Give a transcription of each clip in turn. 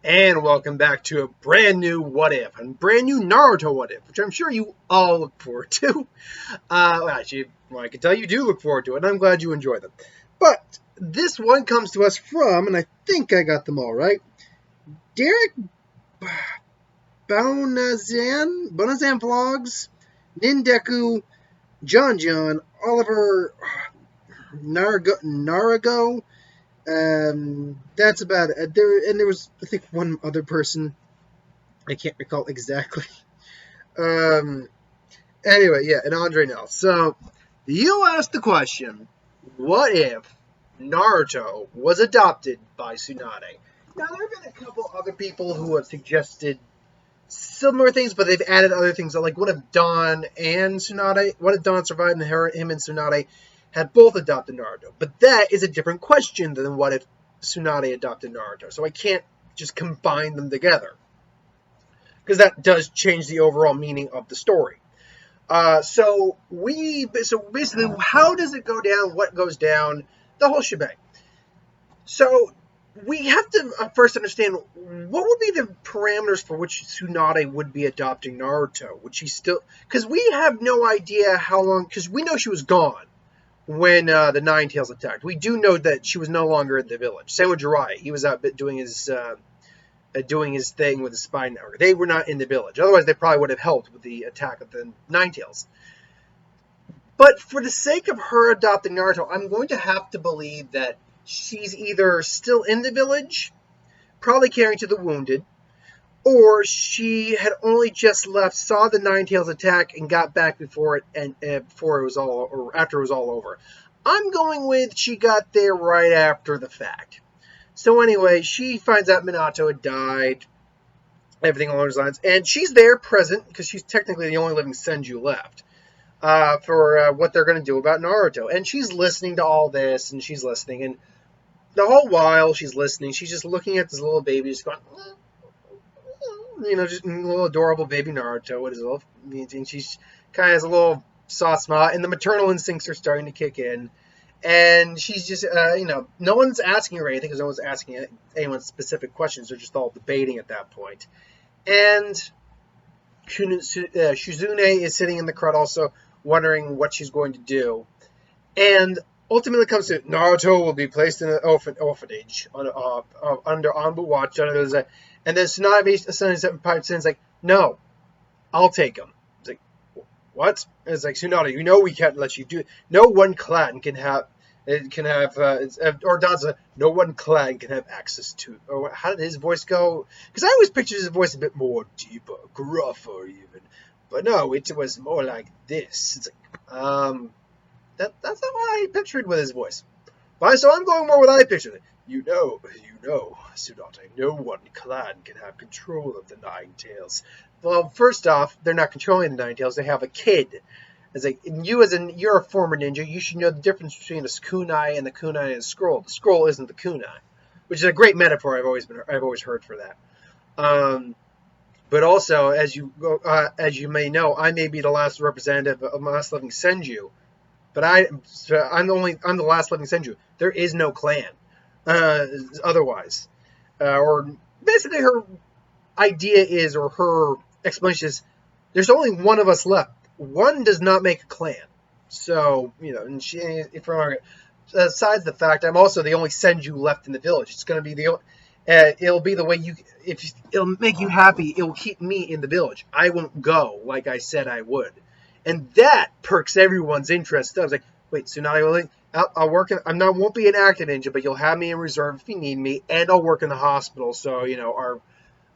And welcome back to a brand new What If, and brand new Naruto What If, which I'm sure you all look forward to. I can tell you do look forward to it, and I'm glad you enjoy them. But this one comes to us from, and I think I got them all right, Derek Bonazan Vlogs, Nindeku, John, Oliver Narago. That's about it. There was, I think, one other person. I can't recall exactly. Um, anyway, yeah, and Andre Nell. So, you asked the question, what if Naruto was adopted by Tsunade? Now, there have been a couple other people who have suggested similar things, but they've added other things. Like, what if Dawn and Tsunade, what if Dawn survived and him and Tsunade had both adopted Naruto? But that is a different question than what if Tsunade adopted Naruto. So I can't just combine them together, because that does change the overall meaning of the story. So basically, how does it go down? What goes down? The whole shebang. So we have to first understand what would be the parameters for which Tsunade would be adopting Naruto. Would she still? Because we have no idea how long. Because we know she was gone when the Nine Tails attacked. We do know that she was no longer in the village. Same with Jiraiya. He was out doing his thing with the spy network. They were not in the village. Otherwise, they probably would have helped with the attack of the Ninetales. But for the sake of her adopting Naruto, I'm going to have to believe that she's either still in the village, probably caring to the wounded, or she had only just left, saw the Ninetales attack, and got back before before it was all, or after it was all over. I'm going with she got there right after the fact. So anyway, she finds out Minato had died, everything along those lines, and she's there present because she's technically the only living Senju left for what they're going to do about Naruto. And she's listening to all this, and she's listening, and the whole while she's listening, she's just looking at this little baby, just going, just a little adorable baby Naruto with his little, and she's kind of has a little soft smile, and the maternal instincts are starting to kick in. And she's just, no one's asking her anything because no one's asking anyone specific questions. They're just all debating at that point. And Shizune is sitting in the crowd also wondering what she's going to do. And ultimately comes to Naruto will be placed in an orphanage under Anbu watch. And then Tsunade pipes in, like, no, I'll take him. It's like, what? And it's like, Tsunade, we can't let you do it. No one clan can have no one clan can have access to. Or how did his voice go? Because I always pictured his voice a bit more deeper, gruffer even. But no, it was more like this. It's like, that's not what I pictured with his voice. But so I'm going more with what I pictured. You know, Tsunade, no one clan can have control of the Nine Tails. Well, first off, they're not controlling the Nine Tails. They have a kid. It's like, you're a former ninja. You should know the difference between a kunai and the kunai and a scroll. The scroll isn't the kunai, which is a great metaphor. I've always heard for that. But also, as you may know, I may be the last representative of the last living Senju, but I'm the last living Senju. There is no clan. Otherwise, or basically her idea is, or her explanation is, there's only one of us left. One does not make a clan. So, and besides the fact, I'm also the only Senju left in the village. It's going to be it'll be the way it'll make you happy. It'll keep me in the village. I won't go like I said I would. And that perks everyone's interest. I was like, wait, Tsunade, I'll work won't be an active ninja, but you'll have me in reserve if you need me, and I'll work in the hospital. So,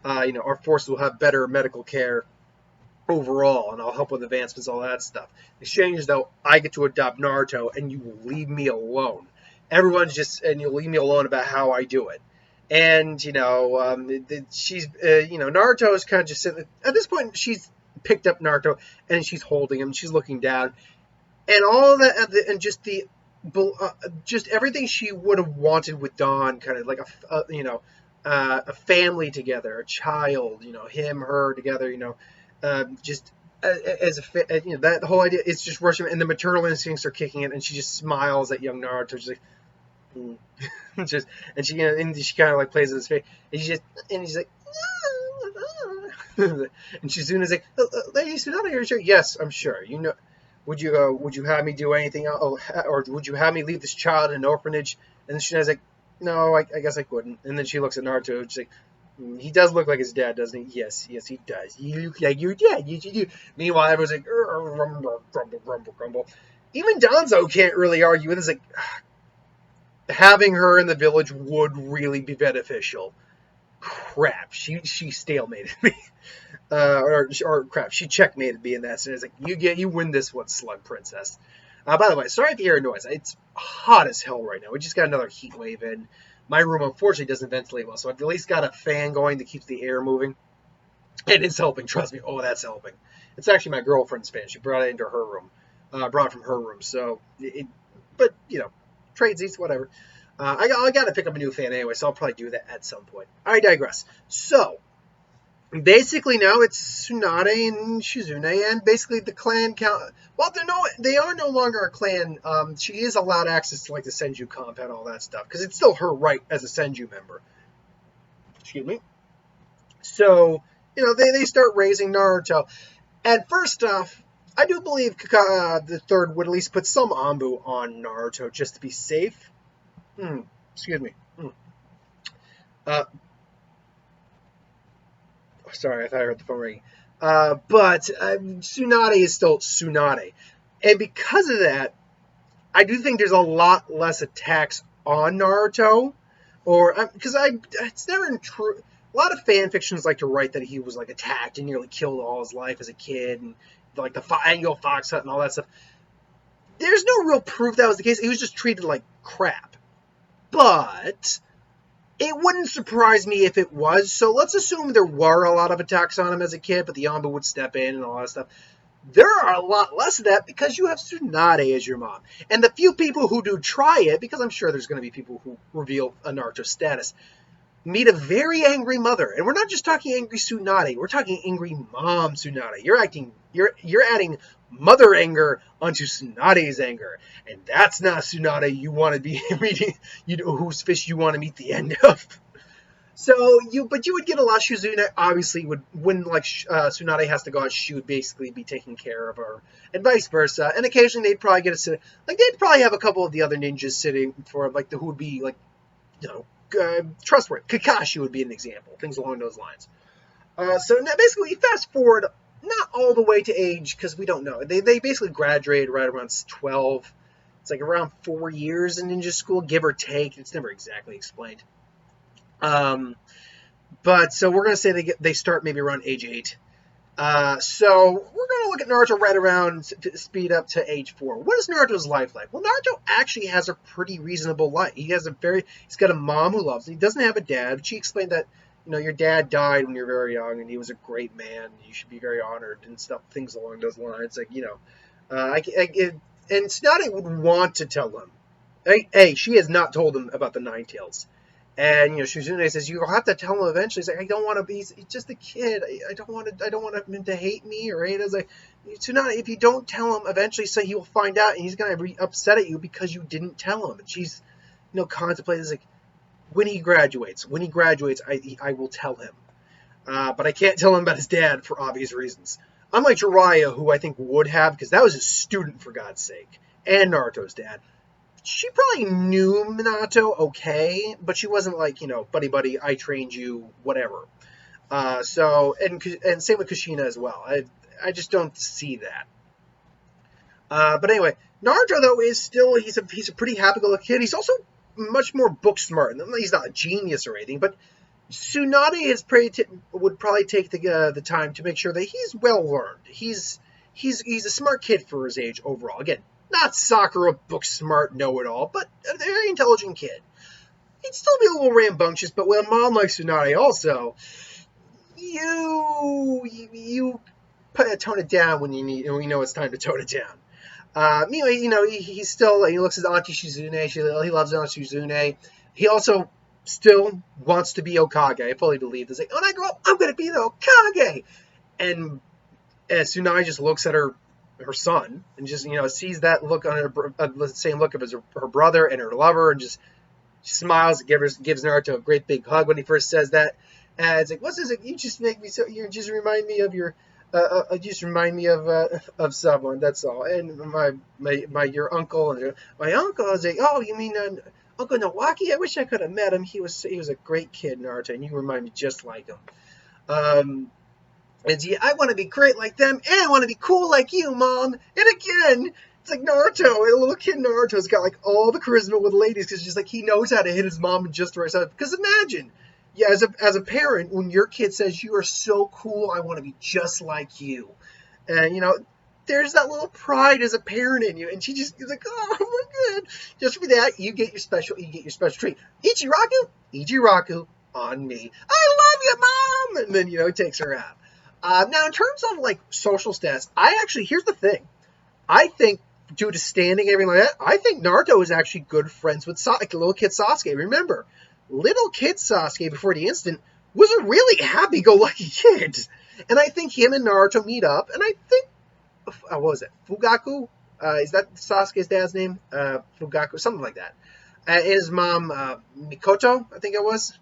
our forces will have better medical care overall, and I'll help with advancements, all that stuff. The exchange is, though, I get to adopt Naruto, and you will leave me alone. And you'll leave me alone about how I do it. And, she's, Naruto is kind of just sitting, at this point, she's picked up Naruto, and she's holding him, she's looking down, and all that, and just everything she would have wanted with Dawn, kind of like a family together, a child, him, her together, just as that whole idea, it's just rushing, and the maternal instincts are kicking in, and she just smiles at young Naruto. She's like, Mm. Just and she and she kind of like plays with his face, and she's like, and Shizuna's like, Lady Tsunade, are you sure? Yes, I'm sure. You know, would you have me do anything else? Oh, or would you have me leave this child in an orphanage? And then Shizuna's like, no, I guess I couldn't. And then she looks at Naruto, and she's like, he does look like his dad, doesn't he? Yes, yes, he does. You look like your dad. You. Meanwhile, everyone's like, grumble, grumble, grumble, grumble. Even Danzo can't really argue with it. It's like, having her in the village would really be beneficial. Crap, she stalemated me, or crap, she checkmated me in that. So it's like you win this one, Slug Princess. By the way, sorry if you hear noise. It's hot as hell right now. We just got another heat wave in. My room unfortunately doesn't ventilate well, so I've at least got a fan going that keeps the air moving. And it's helping, trust me. Oh, that's helping. It's actually my girlfriend's fan. She brought it into her room, brought it from her room. So, but tradesies, whatever. I got to pick up a new fan anyway, so I'll probably do that at some point. I digress. So, basically now it's Tsunade and Shizune, and basically the clan count. Well, they are no longer a clan. She is allowed access to like the Senju compound, all that stuff, because it's still her right as a Senju member. Excuse me. So, they start raising Naruto. And first off, I do believe the third would at least put some Anbu on Naruto just to be safe. Excuse me. Uh, Sorry, I thought I heard the phone ringing. But Tsunade is still Tsunade. And because of that, I do think there's a lot less attacks on Naruto. Or, because it's never true. A lot of fan fictions like to write that he was like attacked and nearly killed all his life as a kid, and like the annual fox hunt and all that stuff. There's no real proof that was the case. He was just treated like crap. But it wouldn't surprise me if it was. So let's assume there were a lot of attacks on him as a kid, but the Anbu would step in and all that stuff. There are a lot less of that because you have Tsunade as your mom. And the few people who do try it, because I'm sure there's going to be people who reveal a Naruto status, meet a very angry mother. And we're not just talking angry Tsunade, we're talking angry mom Tsunade. You're adding mother anger onto Tsunade's anger. And that's not Tsunade you want to be reading, whose fish you want to meet the end of. So you would get a lot. Shizune obviously would, when like Tsunade has to go out, she would basically be taking care of her, and vice versa. And occasionally they'd probably get they'd probably have a couple of the other ninjas sitting for like who would be like, trustworthy. Kakashi would be an example, things along those lines. So now basically, fast forward, not all the way to age, because we don't know. They basically graduated right around 12. It's like around 4 years in ninja school, give or take. It's never exactly explained. But so we're going to say they start maybe around age 8. So we're going to look at Naruto right around speed up to age 4. What is Naruto's life like? Well, Naruto actually has a pretty reasonable life. He's got a mom who loves him. He doesn't have a dad. She explained that, your dad died when you were very young, and he was a great man. You should be very honored and stuff, things along those lines. Like, and Tsunade would want to tell him. Hey, she has not told him about the Nine Tails. And Shizune says you'll have to tell him eventually. He's like, I don't want to be. He's just a kid. I don't want him to hate me or hate us. Like, Tsunade, if you don't tell him eventually, so he will find out, and he's gonna be upset at you because you didn't tell him. And she's, contemplating like, when he graduates, I will tell him. But I can't tell him about his dad for obvious reasons. Unlike Jiraiya, who I think would have, because that was his student for God's sake, and Naruto's dad. She probably knew Minato okay, but she wasn't like, buddy, I trained you, whatever. And same with Kushina as well. I just don't see that. But anyway, Naruto though is still he's a pretty happy-go-lucky kid. He's also much more book smart. He's not a genius or anything, but Tsunade would probably take the time to make sure that he's well learned. He's a smart kid for his age overall. Again, not Sakura, book smart, know-it-all, but a very intelligent kid. He'd still be a little rambunctious, but with a mom like Tsunade also, you tone it down when it's time to tone it down. Anyway, he still, he looks at Auntie Shizune, he loves Auntie Shizune. He also still wants to be Hokage. I fully believe this. Like, when I grow up, I'm going to be the Hokage! And Tsunade just looks at her son and just sees that look on the same look of her brother and her lover, and just She smiles, gives Naruto a great big hug when he first says that. And it's like, what's this? You just make me so. You just remind me of your. Just remind me of someone. That's all. And your uncle and my uncle. I was like, oh, you mean Uncle Nawaki? I wish I could have met him. He was a great kid, Naruto, and you remind me just like him. And yeah, I want to be great like them, and I want to be cool like you, Mom. And again, it's like Naruto, a little kid Naruto's got like all the charisma with ladies because just like he knows how to hit his mom just the right side. Because imagine, yeah, as a parent, when your kid says you are so cool, I want to be just like you, and there's that little pride as a parent in you, and she just is like, oh my god, just for that you get your special treat. Ichiraku on me. I love you, Mom, and then it takes her out. Now, in terms of like social stats, here's the thing. I think due to standing and everything like that, I think Naruto is actually good friends with little kid Sasuke. Remember, little kid Sasuke before the incident was a really happy-go-lucky kid, and I think him and Naruto meet up, and I think what was it, Fugaku? Is that Sasuke's dad's name? Fugaku, something like that. His mom, Mikoto, I think it was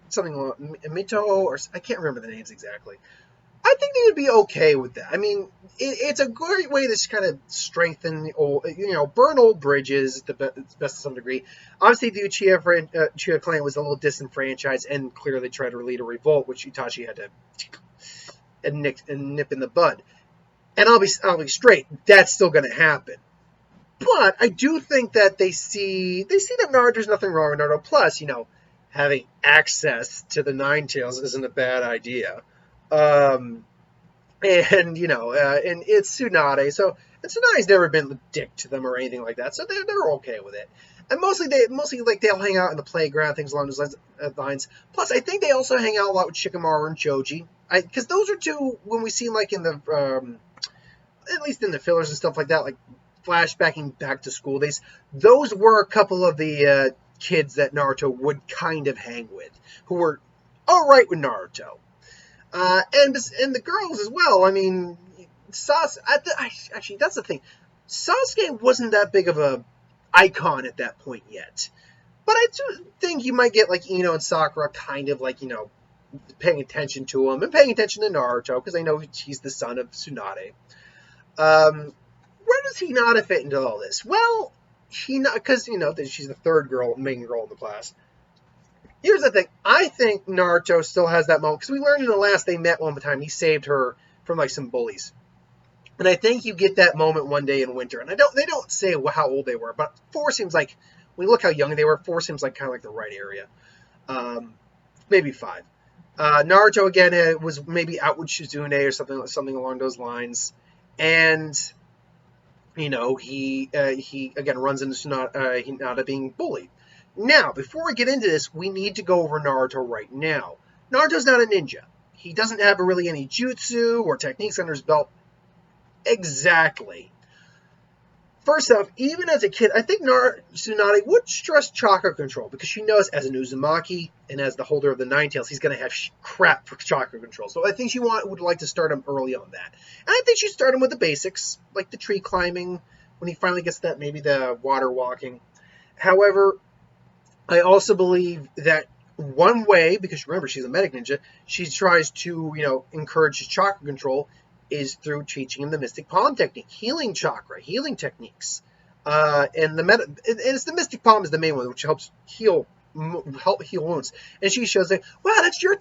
something along Mito, or I can't remember the names exactly. I think they would be okay with that. I mean, it's a great way to kind of strengthen, burn old bridges to best to some degree. Obviously, the Uchiha clan was a little disenfranchised and clearly tried to lead a revolt, which Itachi had to nip in the bud. And I'll be straight, that's still going to happen. But I do think that they see that there's nothing wrong with Naruto. Plus, having access to the Nine Tails isn't a bad idea. And it's Tsunade, and Tsunade's never been a dick to them or anything like that, so they're okay with it. And mostly they'll hang out in the playground, things along those lines. Plus, I think they also hang out a lot with Shikamaru and Choji, because those are two when we see like in the at least in the fillers and stuff like that, like flashbacking back to school days. Those were a couple of the kids that Naruto would kind of hang with, who were all right with Naruto. And the girls as well. I mean, actually, that's the thing. Sasuke wasn't that big of a icon at that point yet. But I do think you might get, like, Ino and Sakura kind of, like, paying attention to him and paying attention to Naruto, because they know he's the son of Tsunade. Where does Hinata fit into all this? Well, because, she's the main girl in the class. Here's the thing. I think Naruto still has that moment, because we learned in the last they met one time, he saved her from like some bullies. And I think you get that moment one day in winter. And they don't say how old they were, but 4 seems like, when you look how young they were, 4 seems like kind of like the right area. Maybe 5. Naruto again was maybe out with Shizune or something along those lines. And he again runs into Hinata being bullied. Now, before we get into this, we need to go over Naruto right now. Naruto's not a ninja. He doesn't have really any jutsu or techniques under his belt. Exactly. First off, even as a kid, I think Tsunade would stress chakra control, because she knows as an Uzumaki and as the holder of the Nine Tails, he's going to have crap for chakra control. So I think she would like to start him early on that. And I think she'd start him with the basics, like the tree climbing, when he finally gets that, maybe the water walking. However, I also believe that one way, because remember, she's a medic ninja, she tries to, encourage his chakra control, is through teaching him the Mystic Palm technique, healing chakra, healing techniques. And it's the Mystic Palm is the main one, which helps heal wounds. And she shows that, wow, that's your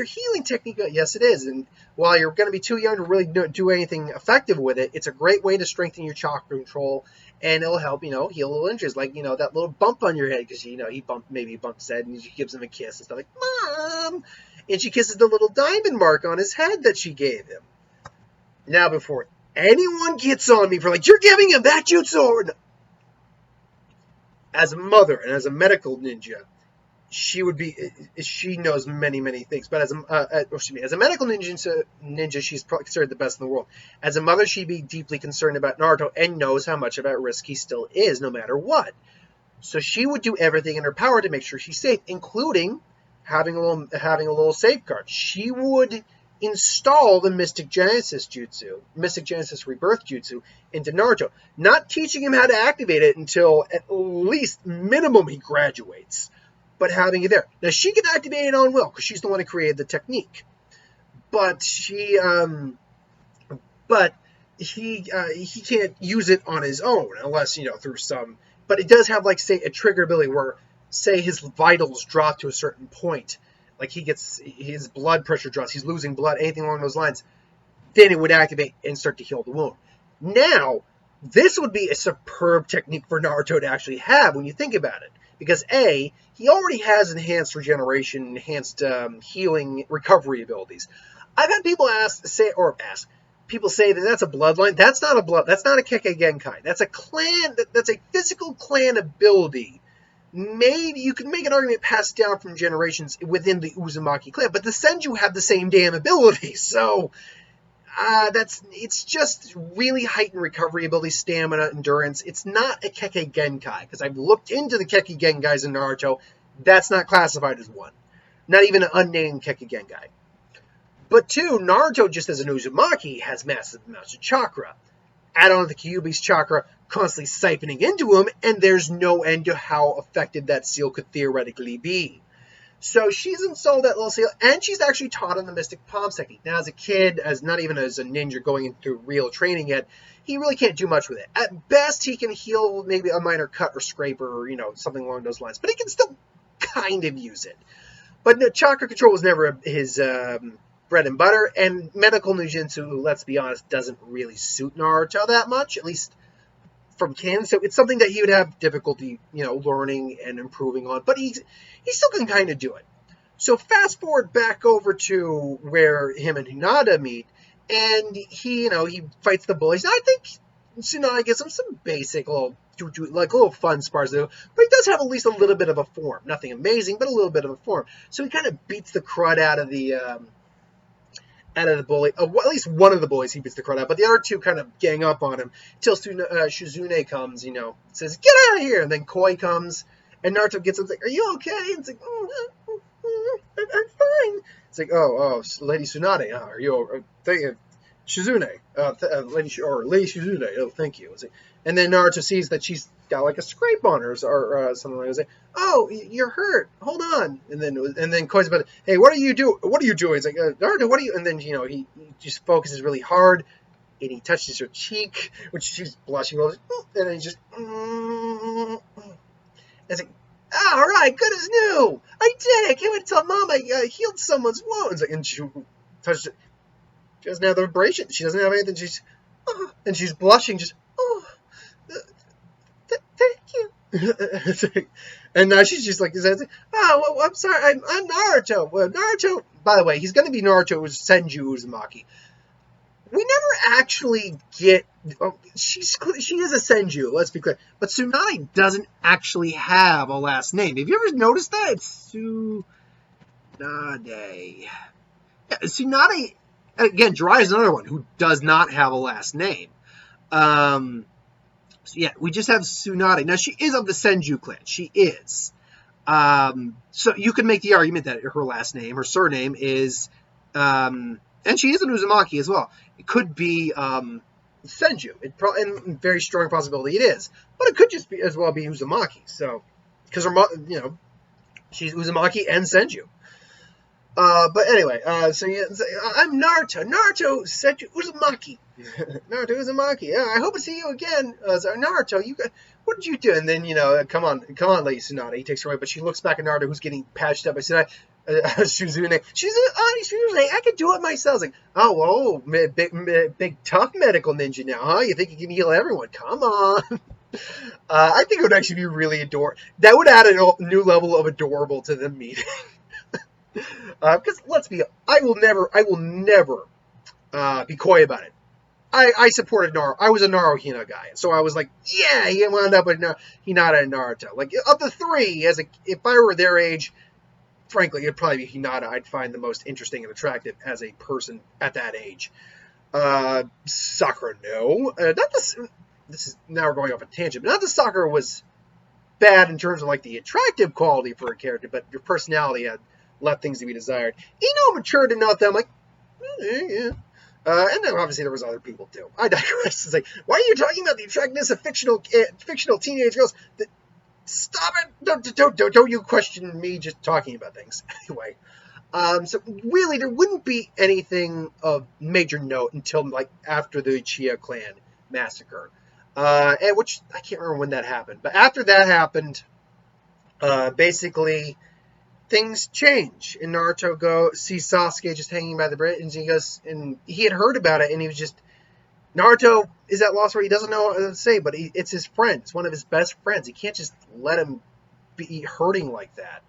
healing technique. Yes, it is. And while you're going to be too young to really do anything effective with it, it's a great way to strengthen your chakra control, and it'll help, heal little injuries, like, that little bump on your head, because, he bumped his head, and she gives him a kiss and stuff like, Mom! And she kisses the little diamond mark on his head that she gave him. Now, before anyone gets on me for, like, you're giving him that jutsu, as a mother and as a medical ninja, she knows many, many things. But as a medical ninja, she's probably considered the best in the world. As a mother, she'd be deeply concerned about Naruto and knows how much of at risk he still is, no matter what. So she would do everything in her power to make sure he's safe, including having a little safeguard. She would install the Mystic Genesis Rebirth Jutsu into Naruto, not teaching him how to activate it until at least minimum he graduates. but having it there. Now, she can activate it on will, because she's the one who created the technique. But he can't use it on his own, unless, through some... But it does have, like, say, a trigger ability where, say, his vitals drop to a certain point. Like, his blood pressure drops, he's losing blood, anything along those lines. Then it would activate and start to heal the wound. Now, this would be a superb technique for Naruto to actually have when you think about it. Because A, he already has enhanced regeneration, enhanced healing, recovery abilities. I've had people people say that that's a bloodline. That's not a Kekkei Genkai. That's a clan, that's a physical clan ability. Maybe you can make an argument passed down from generations within the Uzumaki clan, but the Senju have the same damn ability, so it's just really heightened recovery ability, stamina, endurance. It's not a Kekkei Genkai, because I've looked into the Kekkei Genkais in Naruto. That's not classified as one. Not even an unnamed Kekkei Genkai. But two, Naruto, just as an Uzumaki, has massive amounts of chakra. Add on the Kyuubi's chakra constantly siphoning into him, and there's no end to how effective that seal could theoretically be. So she's installed that little seal, and she's actually taught him the Mystic Palms technique. Now, as a kid, not even as a ninja going into real training yet, he really can't do much with it. At best, he can heal maybe a minor cut or scrape or, something along those lines. But he can still kind of use it. But no, chakra control was never his bread and butter, and medical ninjutsu, let's be honest, doesn't really suit Naruto that much, at least from canon. So it's something that he would have difficulty, learning and improving on. But he still can kind of do it. So fast forward back over to where him and Hinata meet, and he fights the bullies. Now, I think Tsunade gives him some basic little fun spars to do, but he does have at least a little bit of a form. Nothing amazing, but a little bit of a form. So he kind of beats the crud out of the bully. At least one of the bullies he beats the crud out, but the other two kind of gang up on him until Shizune comes, says, "Get out of here!" And then Koi comes, and Naruto gets him, like, "Are you okay?" And it's like, I'm fine. It's like, oh, Lady Tsunade, are you? Shizune, Lady Shizune, oh, thank you. And then Naruto sees that she's got like a scrape on her or something like that. Like, oh, you're hurt. Hold on. And then Koi's about, hey, what are you doing? It's like, Naruto, what are you? And then he just focuses really hard, and he touches her cheek, which she's blushing, and then he just, and it's like, all right, good as new. I did it. I can't wait to tell Mom I healed someone's wounds. And she touched it. She doesn't have the vibration. She doesn't have anything. And she's blushing. Just, thank you. And now she's just like, oh, well, I'm sorry. I'm Naruto. Well, Naruto, by the way, he's going to be Naruto Senju Uzumaki. We never actually get... she is a Senju, let's be clear. But Tsunade doesn't actually have a last name. Have you ever noticed that? It's Tsunade. Yeah, Tsunade... Again, Jiraiya is another one who does not have a last name. So yeah, we just have Tsunade. Now, she is of the Senju clan. She is. So you could make the argument that her last name, her surname is... and she is an Uzumaki as well. It could be Senju. And very strong possibility it is. But it could just be as well be Uzumaki. So, because her, she's Uzumaki and Senju. But anyway, so yeah, I'm Naruto. Naruto Senju Uzumaki. Naruto Uzumaki. Yeah, I hope to see you again. Naruto, what did you do? And then, come on, Lady Tsunade. He takes her away, but she looks back at Naruto, who's getting patched up. I said, Shizune. She's Shizune. I could do it myself. Like, oh, whoa, big tough medical ninja now, huh? You think you can heal everyone? Come on. I think it would actually be really adorable. That would add a new level of adorable to the meeting. Because I will never be coy about it. I supported Naruto. I was a Naruhina guy, so I was like, yeah, he wound up with Hinata and Naruto. Like, of the three, if I were their age, frankly, it'd probably be Hinata I'd find the most interesting and attractive as a person at that age. Sakura, no. This is, now we're going off a tangent, but not that Sakura was bad in terms of, like, the attractive quality for a character, but your personality had left things to be desired. Ino matured enough that I'm like, yeah. And then obviously there was other people too. I digress. It's like, why are you talking about the attractiveness of fictional teenage girls? Stop it! Don't you question me just talking about things. Anyway, so really, there wouldn't be anything of major note until like after the Uchiha clan massacre, and which I can't remember when that happened. But after that happened, basically things change. And Naruto sees Sasuke just hanging by the bridge, and he goes, and he had heard about it, and he was just Naruto is at loss where he doesn't know what to say, but it's his friend. It's one of his best friends. He can't just let him be hurting like that.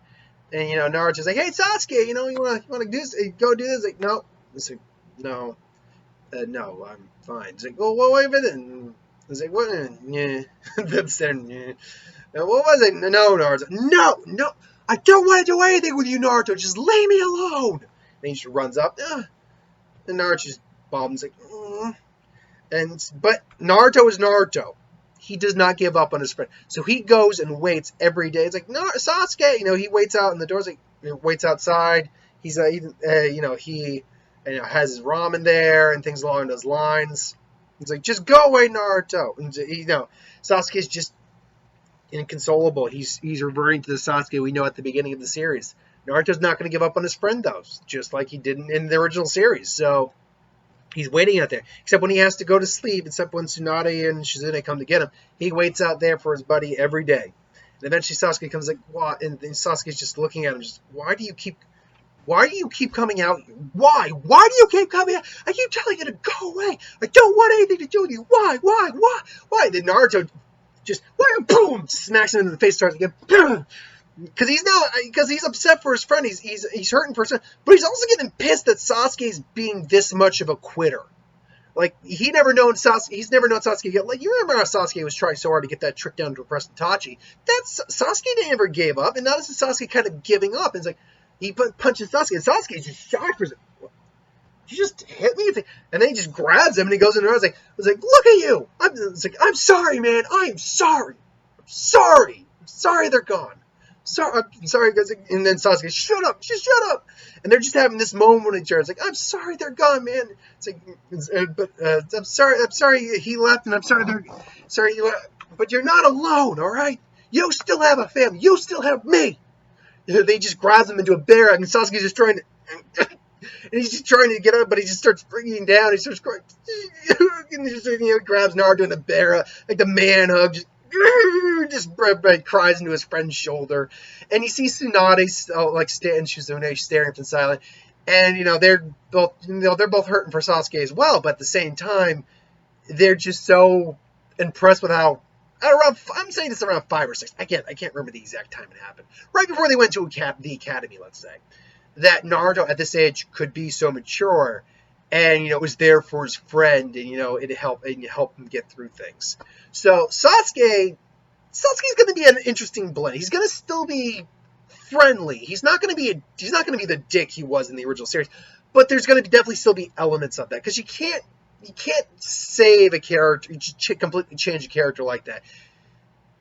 And Naruto's like, "Hey Sasuke, you want to do this? Go do this." Like, no. It's like, no, no, I'm fine. It's like, well, wait a minute. And it's like, what? Yeah, that's there. Yeah. What was it? No, Naruto. No, I don't want to do anything with you, Naruto. Just leave me alone. And he just runs up. And Naruto just bombs like, but Naruto is Naruto. He does not give up on his friend. So he goes and waits every day. It's like, no, Sasuke, he waits out in the doors, like, waits outside. He's, he has his ramen there and things along those lines. He's like, just go away, Naruto. And, Sasuke's just inconsolable. He's reverting to the Sasuke we know at the beginning of the series. Naruto's not going to give up on his friend, though, just like he did in the original series. So he's waiting out there, except when he has to go to sleep, except when Tsunade and Shizune come to get him. He waits out there for his buddy every day. And eventually Sasuke comes like, what? And Sasuke's just looking at him, just, why do you keep coming out? Why? Why do you keep coming out? I keep telling you to go away. I don't want anything to do with you. Why? And then Naruto just, boom, smacks him in the face, starts again, because he's upset for his friend. He's hurting for his friend, but he's also getting pissed that Sasuke's being this much of a quitter. Like, he's never known Sasuke. Like, you remember how Sasuke was trying so hard to get that trick down to impress Itachi. Sasuke never gave up, and now this is Sasuke kind of giving up. And it's like, he punches Sasuke, and Sasuke's just shocked for a second. You just hit me? And then he just grabs him, and he goes in there. I was like, look at you. I'm sorry, man. I'm sorry. I'm sorry they're gone. I'm sorry, guys. And then Sasuke, shut up. Just shut up. And they're just having this moment with each other. It's like, I'm sorry they're gone, man. It's like, I'm sorry he left, and I'm sorry you left. But you're not alone, all right? You still have a family. You still have me. They just grab him into a barrack, and Sasuke's just trying to... And he's just trying to get up, but he just starts freaking down. He starts crying. And he just, grabs Naruto in the bear, like the man hug, just cries into his friend's shoulder. And you see Tsunade, and Shizune staring at him silent. And, they're both hurting for Sasuke as well, but at the same time, they're just so impressed with how, I'm saying this around 5 or 6. I can't remember the exact time it happened. Right before they went to the academy, let's say. That Naruto at this age could be so mature and, was there for his friend and, it helped him get through things. So Sasuke's going to be an interesting blend. He's going to still be friendly. He's not going to be the dick he was in the original series, but there's going to definitely still be elements of that because you can't save a character, completely change a character like that.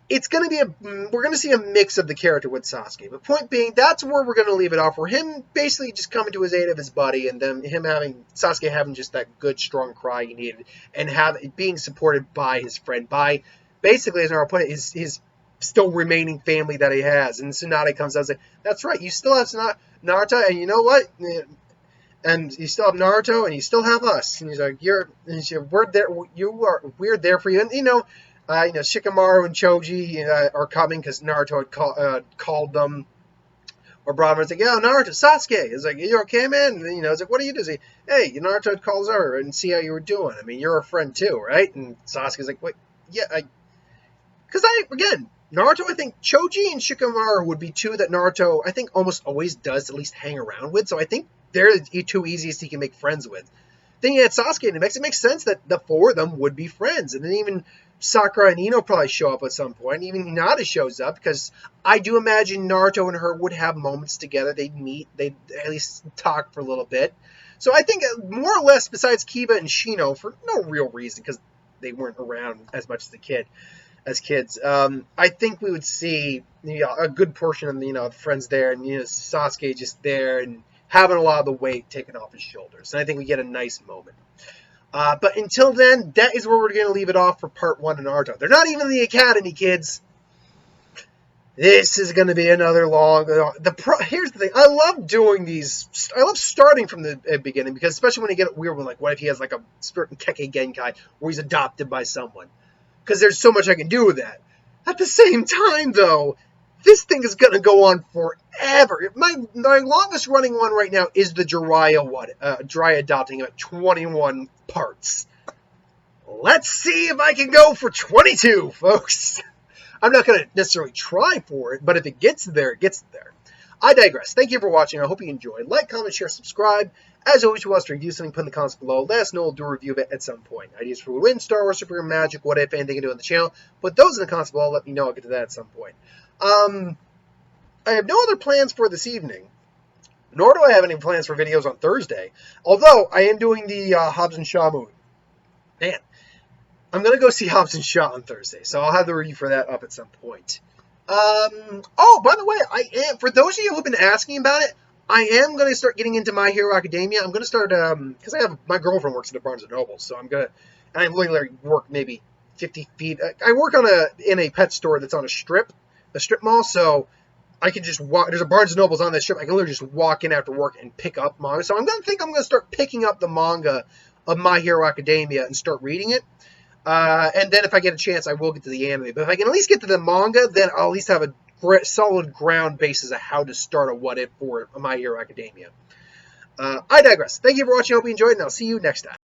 It's going to be we're going to see a mix of the character with Sasuke. But point being, that's where we're going to leave it off. For him basically just coming to his aid of his buddy, and then Sasuke having just that good, strong cry he needed, and being supported by his friend, by basically, as Naruto put it, his still remaining family that he has. And Tsunade comes out and says, "That's right, you still have Naruto, and you know what? And you still have Naruto, and you still have us." And he's like, "We're there. We're there for you." And Shikamaru and Choji are coming because Naruto had called them or brought them. It's like, "Yeah, Naruto, Sasuke." It's like, "You okay, man?" And then, it's like, "What do you do?" He's like, "Hey, Naruto calls over and see how you were doing. I mean, you're a friend too, right?" And Sasuke's like, "Wait, yeah, Naruto, I think Choji and Shikamaru would be two that Naruto, I think, almost always does at least hang around with. So I think they're the two easiest he can make friends with. Then you had Sasuke, and it makes sense that the four of them would be friends. And then even Sakura and Ino probably show up at some point. Even Hinata shows up because I do imagine Naruto and her would have moments together. They'd meet. They'd at least talk for a little bit. So I think more or less, besides Kiba and Shino, for no real reason because they weren't around as much as kids, I think we would see a good portion of the friends there, and Sasuke just there and having a lot of the weight taken off his shoulders. And I think we get a nice moment. But until then, that is where we're going to leave it off for part 1 of Naruto. They're not even in the academy, kids. This is going to be another long. Here's the thing. I love doing these. I love starting from the beginning because, especially when you get a weird one, like what if he has like a Spirit and Kekkei Genkai where he's adopted by someone? Because there's so much I can do with that. At the same time, though, this thing is going to go on forever. My longest running one right now is the Jiraiya one. Jiraiya adopting him at 21 parts. Let's see if I can go for 22, folks. I'm not going to necessarily try for it, but if it gets there, it gets there. I digress. Thank you for watching. I hope you enjoyed. Like, comment, share, subscribe. As always, you want us to review something, put in the comments below. Let us know. We'll do a review of it at some point. Ideas for Win, Star Wars, Super Magic, what if, anything to do on the channel. Put those in the comments below. Let me know. I'll get to that at some point. I have no other plans for this evening, nor do I have any plans for videos on Thursday. Although, I am doing the Hobbs and Shaw movie. Man, I'm going to go see Hobbs and Shaw on Thursday, so I'll have the review for that up at some point. Oh, by the way, for those of you who've been asking about it, I am going to start getting into My Hero Academia. I'm going to start, because my girlfriend works at a Barnes & Noble, so and I literally work maybe 50 feet. I work in a pet store that's on a strip mall, so I can just walk. There's a Barnes & Noble's on that strip. I can literally just walk in after work and pick up manga. So I'm going to start picking up the manga of My Hero Academia and start reading it. And then if I get a chance, I will get to the anime. But if I can at least get to the manga, then I'll at least have a solid ground basis of how to start a what if for My Hero Academia. I digress. Thank you for watching. I hope you enjoyed, and I'll see you next time.